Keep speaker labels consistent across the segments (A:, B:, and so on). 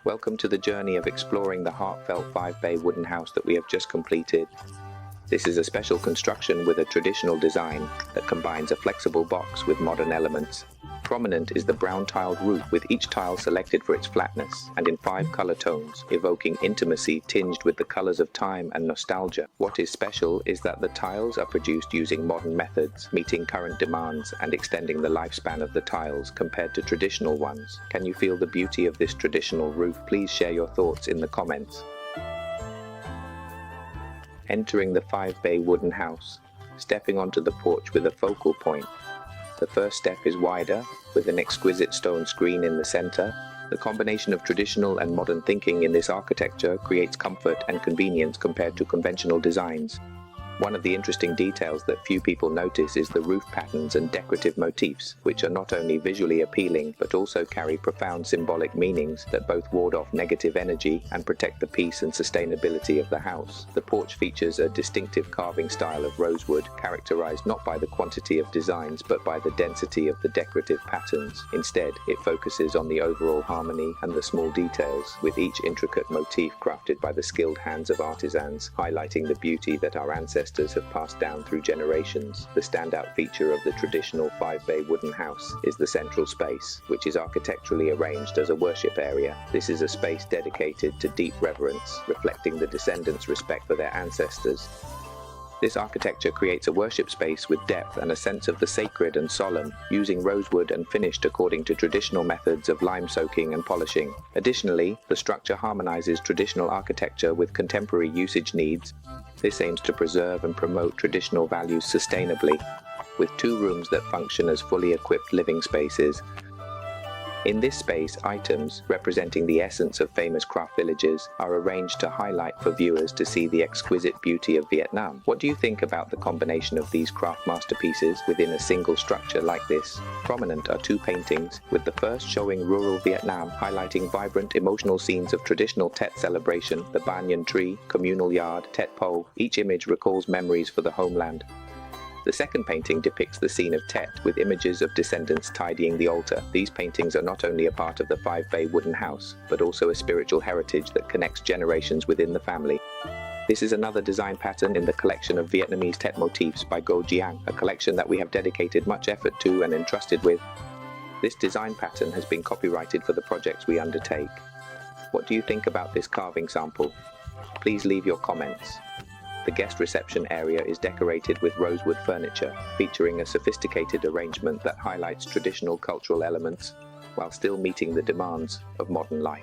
A: Welcome to the journey of exploring the heartfelt 5-bay wooden house that we have just completed. This is a special construction with a traditional design that combines a flexible box with modern elements. Prominent is the brown tiled roof, with each tile selected for its flatness and in 5 color tones, evoking intimacy tinged with the colors of time and nostalgia. What is special is that the tiles are produced using modern methods, meeting current demands and extending the lifespan of the tiles compared to traditional ones. Can you feel the beauty of this traditional roof? Please share your thoughts in the comments. Entering the 5-bay wooden house, stepping onto the porch with a focal point. The first step is wider, with an exquisite stone screen in the center. The combination of traditional and modern thinking in this architecture creates comfort and convenience compared to conventional designs. One of the interesting details that few people notice is the roof patterns and decorative motifs, which are not only visually appealing but also carry profound symbolic meanings that both ward off negative energy and protect the peace and sustainability of the house. The porch features a distinctive carving style of rosewood, characterized not by the quantity of designs but by the density of the decorative patterns. Instead, it focuses on the overall harmony and the small details, with each intricate motif crafted by the skilled hands of artisans, highlighting the beauty that our ancestors have passed down through generations. The standout feature of the traditional 5-bay wooden house is the central space, which is architecturally arranged as a worship area. This is a space dedicated to deep reverence, reflecting the descendants' respect for their ancestors. This architecture creates a worship space with depth and a sense of the sacred and solemn, using rosewood and finished according to traditional methods of lime soaking and polishing. Additionally, the structure harmonizes traditional architecture with contemporary usage needs. This aims to preserve and promote traditional values sustainably, with 2 rooms that function as fully equipped living spaces. In this space, items representing the essence of famous craft villages are arranged to highlight for viewers to see the exquisite beauty of Vietnam. What do you think about the combination of these craft masterpieces within a single structure like this? Prominent are 2 paintings, with the first showing rural Vietnam, highlighting vibrant, emotional scenes of traditional Tet celebration, the banyan tree, communal yard, Tet pole. Each image recalls memories for the homeland. The second painting depicts the scene of Tet, with images of descendants tidying the altar. These paintings are not only a part of the 5-bay wooden house, but also a spiritual heritage that connects generations within the family. This is another design pattern in the collection of Vietnamese Tet motifs by Go Giang, a collection that we have dedicated much effort to and entrusted with. This design pattern has been copyrighted for the projects we undertake. What do you think about this carving sample? Please leave your comments. The guest reception area is decorated with rosewood furniture, featuring a sophisticated arrangement that highlights traditional cultural elements, while still meeting the demands of modern life.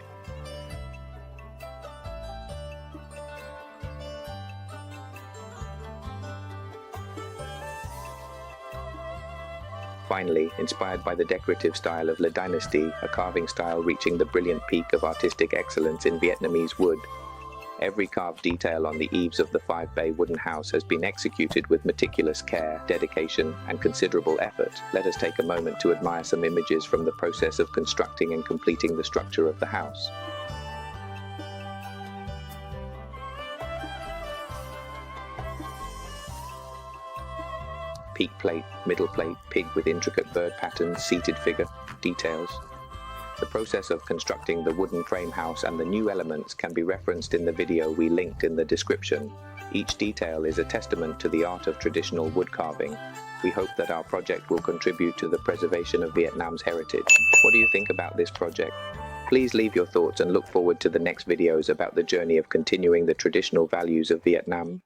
A: Finally, inspired by the decorative style of Le Dynasty, a carving style reaching the brilliant peak of artistic excellence in Vietnamese wood. Every carved detail on the eaves of the 5-bay wooden house has been executed with meticulous care, dedication, and considerable effort. Let us take a moment to admire some images from the process of constructing and completing the structure of the house. Peak plate, middle plate, pig with intricate bird patterns, seated figure, details. The process of constructing the wooden frame house and the new elements can be referenced in the video we linked in the description. Each detail is a testament to the art of traditional wood carving. We hope that our project will contribute to the preservation of Vietnam's heritage. What do you think about this project? Please leave your thoughts and look forward to the next videos about the journey of continuing the traditional values of Vietnam.